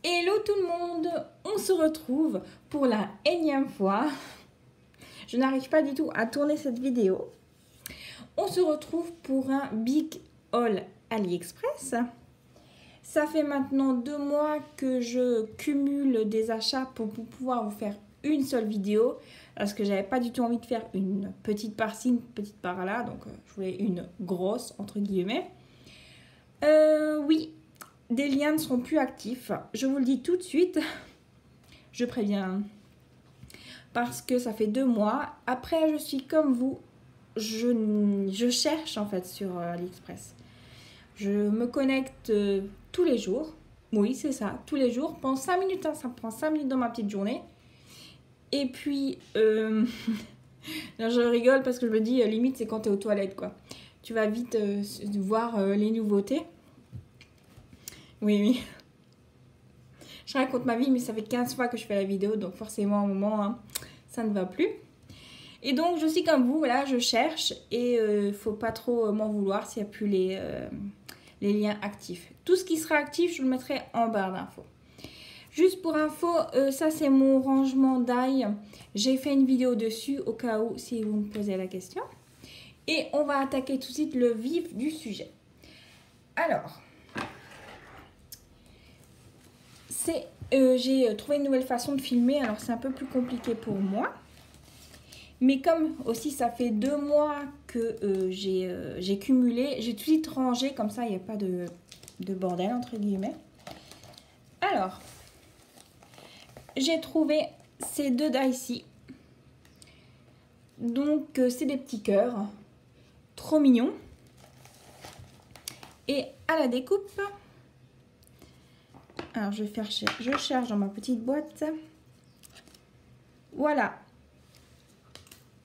Hello tout le monde, on se retrouve pour la énième fois. Je n'arrive pas du tout à tourner cette vidéo. On se retrouve pour un big haul AliExpress. Ça fait maintenant 2 mois que je cumule des achats pour pouvoir vous faire une seule vidéo. Parce que j'avais pas du tout envie de faire une petite par-ci, une petite par-là. Donc je voulais une grosse entre guillemets. Oui, des liens ne seront plus actifs. Je vous le dis tout de suite. Je préviens. Parce que ça fait 2 mois. Après, je suis comme vous. Je cherche en fait sur AliExpress. Je me connecte tous les jours. Oui, c'est ça, tous les jours. Pendant 5 minutes, hein, ça me prend 5 minutes dans ma petite journée. Et puis, je rigole parce que je me dis, limite, c'est quand tu es aux toilettes, quoi. Tu vas vite voir les nouveautés. Oui, oui. Je raconte ma vie, mais ça fait 15 fois que je fais la vidéo, donc forcément, à un moment, hein, ça ne va plus. Et donc, je suis comme vous, voilà, je cherche et faut pas trop m'en vouloir s'il n'y a plus les liens actifs. Tout ce qui sera actif, je le mettrai en barre d'infos. Juste pour info, ça c'est mon rangement d'ail. J'ai fait une vidéo dessus au cas où si vous me posez la question. Et on va attaquer tout de suite le vif du sujet. Alors, j'ai trouvé une nouvelle façon de filmer, alors c'est un peu plus compliqué pour moi. Mais comme aussi ça fait 2 mois que j'ai cumulé, j'ai tout de suite rangé, comme ça il n'y a pas de bordel entre guillemets. Alors, j'ai trouvé ces 2 die ici. Donc c'est des petits cœurs, trop mignons. Et à la découpe, alors je cherche dans ma petite boîte. Voilà.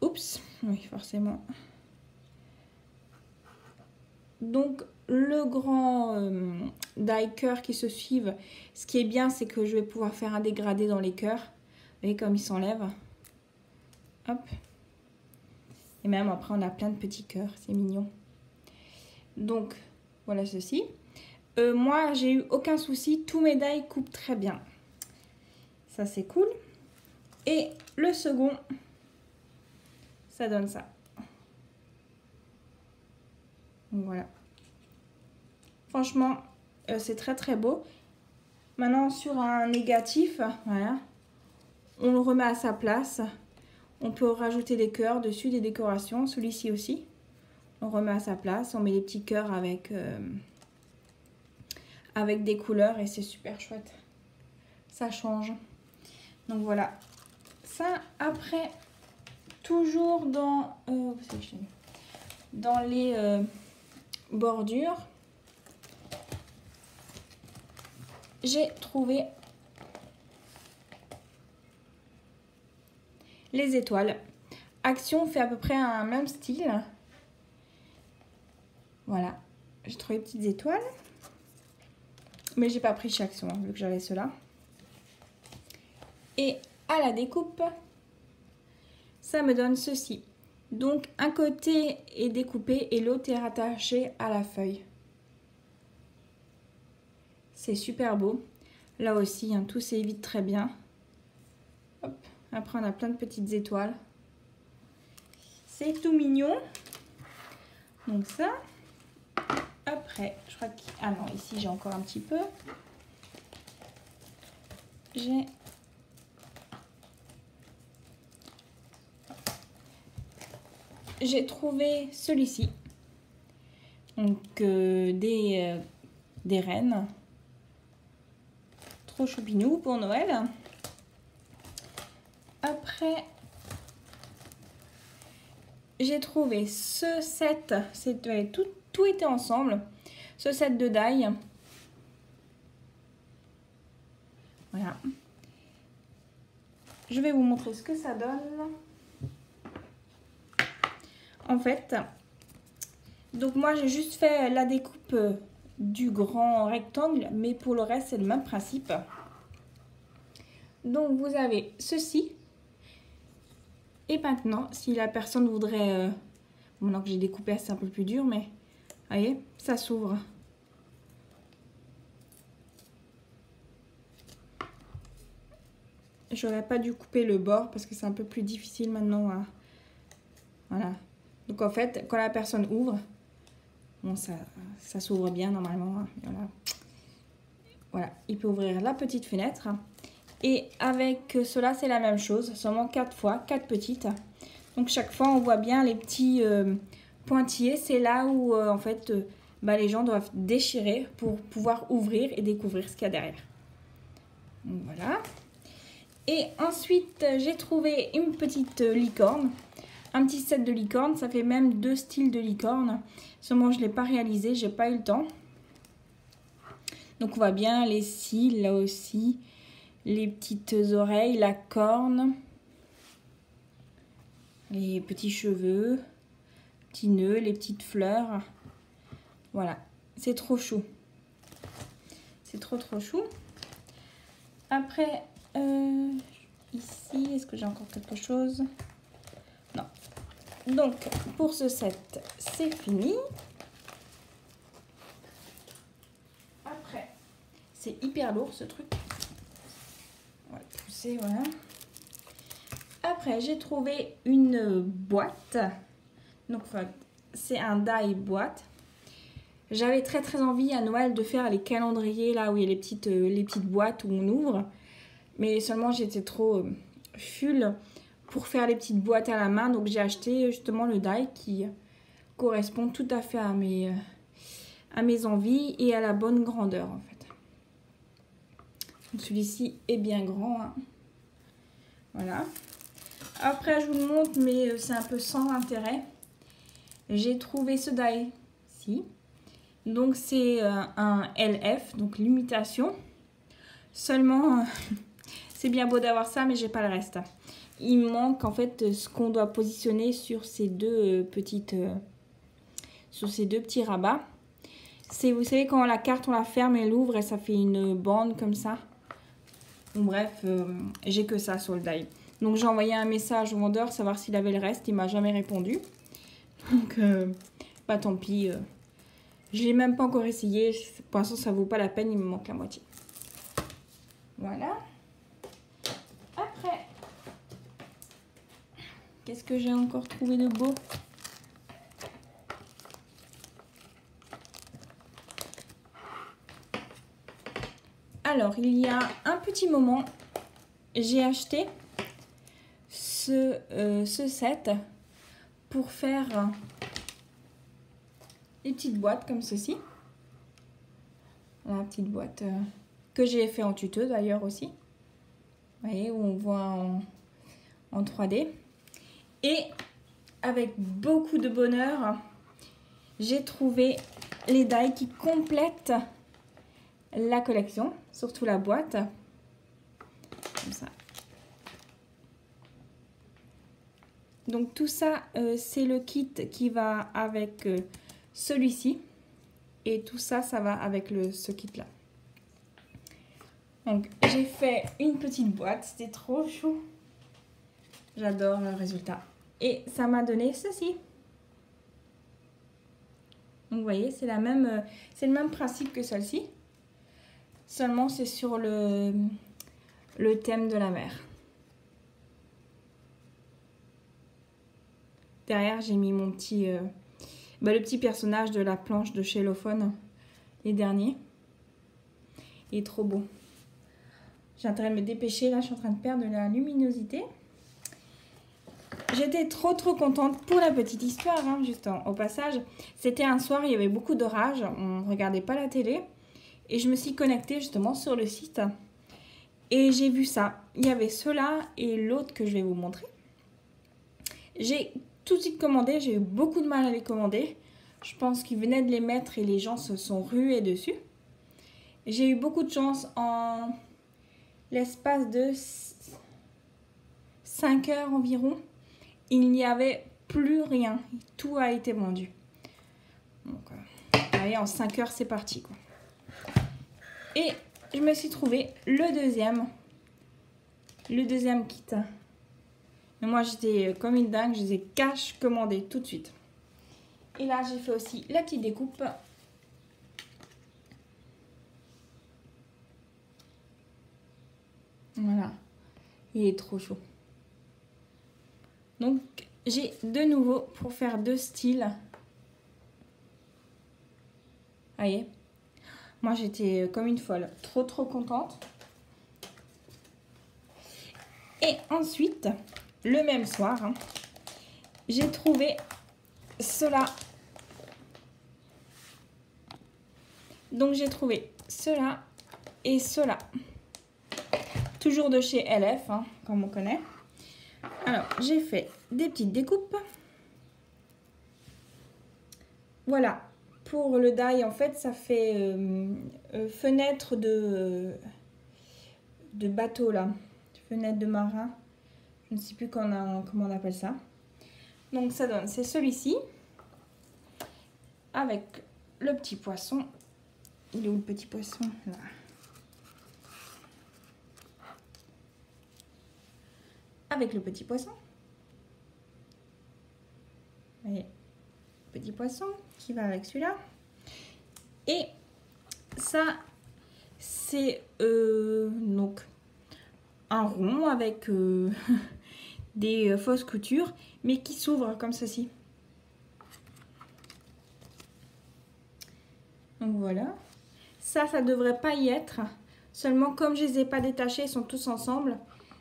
Oups, oui forcément. Donc le grand die cœur qui se suivent, ce qui est bien c'est que je vais pouvoir faire un dégradé dans les cœurs. Vous voyez comme ils s'enlèvent. Hop. Et même après on a plein de petits cœurs, c'est mignon. Donc voilà ceci. Moi j'ai eu aucun souci, tous mes die coupent très bien. Ça c'est cool. Et le second, ça donne ça. Donc, voilà. Franchement, c'est très très beau. Maintenant sur un négatif, voilà, on le remet à sa place. On peut rajouter des cœurs dessus, des décorations. Celui-ci aussi. On remet à sa place. On met des petits cœurs avec des couleurs et c'est super chouette. Ça change. Donc voilà. Ça, après, toujours dans les bordures, j'ai trouvé les étoiles. Action fait à peu près un même style. Voilà, j'ai trouvé des petites étoiles. Mais j'ai pas pris chez Action, hein, vu que j'avais cela. Et à la découpe, ça me donne ceci. Donc un côté est découpé et l'autre est rattaché à la feuille. C'est super beau. Là aussi, hein, tout s'évite très bien. Hop. Après, on a plein de petites étoiles. C'est tout mignon. Donc ça. Après, je crois que... Ah non, ici, j'ai encore un petit peu. J'ai trouvé celui-ci. Donc, des rennes. Trop choupinou pour Noël. Après, j'ai trouvé ce set. Tout était ensemble. Ce set de die. Voilà. Je vais vous montrer ce que ça donne. En fait, donc moi j'ai juste fait la découpe du grand rectangle, mais pour le reste c'est le même principe. Donc vous avez ceci. Et maintenant, si la personne voudrait... maintenant que j'ai découpé, c'est un peu plus dur, mais vous voyez, ça s'ouvre. j'aurais pas dû couper le bord parce que c'est un peu plus difficile maintenant. Voilà. Donc en fait, quand la personne ouvre, bon, ça s'ouvre bien normalement. Hein. Voilà. Voilà, il peut ouvrir la petite fenêtre. Et avec cela, c'est la même chose, seulement 4 fois, 4 petites. Donc chaque fois, on voit bien les petits pointillés. C'est là où, en fait, les gens doivent déchirer pour pouvoir ouvrir et découvrir ce qu'il y a derrière. Donc voilà. Et ensuite, j'ai trouvé une petite licorne. Un petit set de licorne. Ça fait même 2 styles de licorne. Seulement, je ne l'ai pas réalisé, j'ai pas eu le temps. Donc on voit bien les cils là aussi. Les petites oreilles, la corne. Les petits cheveux. Petits nœuds, les petites fleurs. Voilà. C'est trop chou. C'est trop chou. Après, ici, est-ce que j'ai encore quelque chose? Non. Donc, pour ce set, c'est fini. Après, c'est hyper lourd ce truc. On va le pousser, voilà. Après, j'ai trouvé une boîte. Donc, c'est un die boîte. J'avais très envie à Noël de faire les calendriers, là où il y a les petites boîtes où on ouvre. Mais seulement, j'étais trop full pour faire les petites boîtes à la main. Donc, j'ai acheté justement le die qui correspond tout à fait à mes envies et à la bonne grandeur, en fait. Celui-ci est bien grand. Hein. Voilà. Après, je vous le montre, mais c'est un peu sans intérêt. J'ai trouvé ce die-ci. Donc, c'est un LF, donc l'imitation. Seulement, c'est bien beau d'avoir ça, mais j'ai pas le reste. Il me manque en fait ce qu'on doit positionner sur ces deux petits rabats. Vous savez, quand la carte, on la ferme et l'ouvre et ça fait une bande comme ça. Bon, bref, j'ai que ça sur le die. Donc, j'ai envoyé un message au vendeur, savoir s'il avait le reste. Il m'a jamais répondu. Donc, tant pis. Je l'ai même pas encore essayé. Pour l'instant, ça vaut pas la peine. Il me manque la moitié. Voilà. Après, qu'est-ce que j'ai encore trouvé de beau? Alors, il y a un petit moment, j'ai acheté ce set pour faire des petites boîtes comme ceci. La petite boîte que j'ai fait en tuto d'ailleurs aussi. Vous voyez, où on voit en 3D. Et avec beaucoup de bonheur, j'ai trouvé les die qui complètent la collection, surtout la boîte. Comme ça. Donc tout ça, c'est le kit qui va avec celui-ci. Et tout ça, ça va avec ce kit-là. Donc j'ai fait une petite boîte, c'était trop chou. J'adore le résultat. Et ça m'a donné ceci. Donc vous voyez, c'est le même principe que celle-ci. Seulement c'est sur le thème de la mer. Derrière, j'ai mis mon petit, le petit personnage de la planche de Chélophone, les derniers. Il est trop beau. J'ai intérêt de me dépêcher, là je suis en train de perdre de la luminosité. J'étais trop contente pour la petite histoire, hein, juste au passage. C'était un soir, il y avait beaucoup d'orage, on ne regardait pas la télé. Et je me suis connectée justement sur le site. Et j'ai vu ça. Il y avait cela et l'autre que je vais vous montrer. J'ai tout de suite commandé, j'ai eu beaucoup de mal à les commander. Je pense qu'ils venaient de les mettre et les gens se sont rués dessus. J'ai eu beaucoup de chance en l'espace de 5 heures environ. Il n'y avait plus rien. Tout a été vendu. Donc, allez, en 5 heures, c'est parti, quoi. Et je me suis trouvé le deuxième kit. Mais moi, j'étais comme une dingue. Je les ai cash commandés tout de suite. Et là, j'ai fait aussi la petite découpe. Voilà. Il est trop chaud. Donc, j'ai de nouveau pour faire 2 styles. Vous voyez, moi j'étais comme une folle, trop contente. Et ensuite, le même soir, hein, j'ai trouvé cela. Donc j'ai trouvé cela et cela. Toujours de chez LF, hein, comme on connaît. Alors, j'ai fait des petites découpes. Voilà. Pour le die, en fait, ça fait fenêtre de bateau, là. Fenêtre de marin. Je ne sais plus comment on appelle ça. Donc, ça donne, c'est celui-ci. Avec le petit poisson. Il est où le petit poisson? Là. Avec le petit poisson. Vous voyez, petit poisson qui va avec celui-là. Et ça, c'est donc un rond avec des fausses coutures, mais qui s'ouvrent comme ceci. Donc voilà. Ça devrait pas y être. Seulement, comme je les ai pas détachés, ils sont tous ensemble.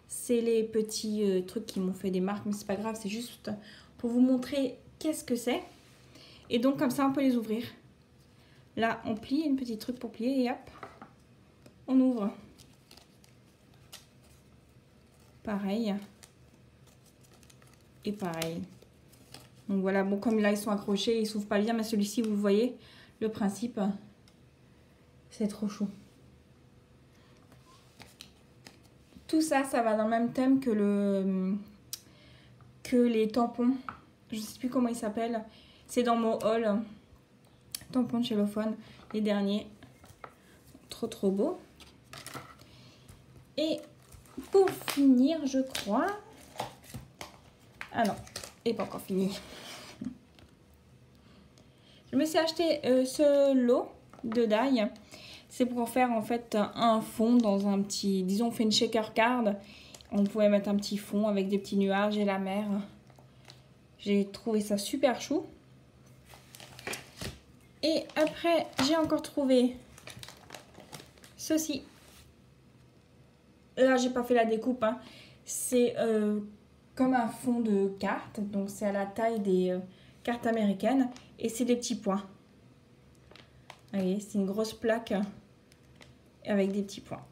C'est les petits trucs qui m'ont fait des marques, mais c'est pas grave, c'est juste pour vous montrer qu'est-ce que c'est. Et donc comme ça, on peut les ouvrir. Là, on plie, un petit truc pour plier et hop, on ouvre. Pareil. Et pareil. Donc voilà, bon, comme là, ils sont accrochés, ils s'ouvrent pas bien, mais celui-ci, vous voyez, le principe, c'est trop chaud. Tout ça, ça va dans le même thème que les tampons. Je ne sais plus comment ils s'appellent. C'est dans mon haul. Tampons de cellophane, les derniers. Trop beau. Et pour finir, je crois... Ah non, il n'est pas encore fini. Je me suis acheté ce lot de die. C'est pour faire en fait un fond dans un petit... Disons, on fait une shaker card. On pouvait mettre un petit fond avec des petits nuages et la mer. J'ai trouvé ça super chou. Et après, j'ai encore trouvé ceci. Là, j'ai pas fait la découpe. Hein. C'est comme un fond de cartes. Donc, c'est à la taille des cartes américaines. Et c'est des petits points. Vous voyez, c'est une grosse plaque avec des petits points.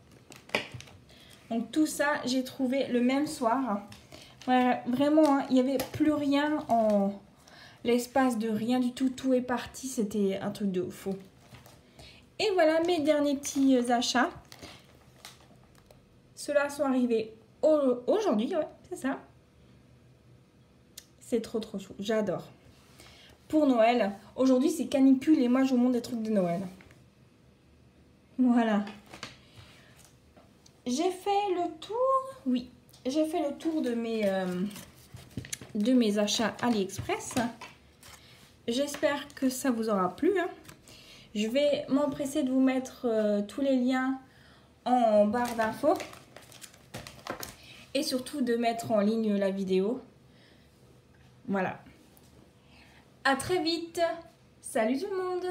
Donc, tout ça, j'ai trouvé le même soir. Ouais, vraiment, hein, il n'y avait plus rien en l'espace de rien du tout. Tout est parti. C'était un truc de fou. Et voilà mes derniers petits achats. Ceux-là sont arrivés aujourd'hui, ouais, c'est ça. C'est trop chou, j'adore. Pour Noël, aujourd'hui c'est canicule et moi je vous montre des trucs de Noël. Voilà. J'ai fait le tour, oui, j'ai fait le tour de mes achats AliExpress. J'espère que ça vous aura plu. Hein. Je vais m'empresser de vous mettre tous les liens en barre d'infos. Et surtout de mettre en ligne la vidéo. Voilà. À très vite. Salut tout le monde.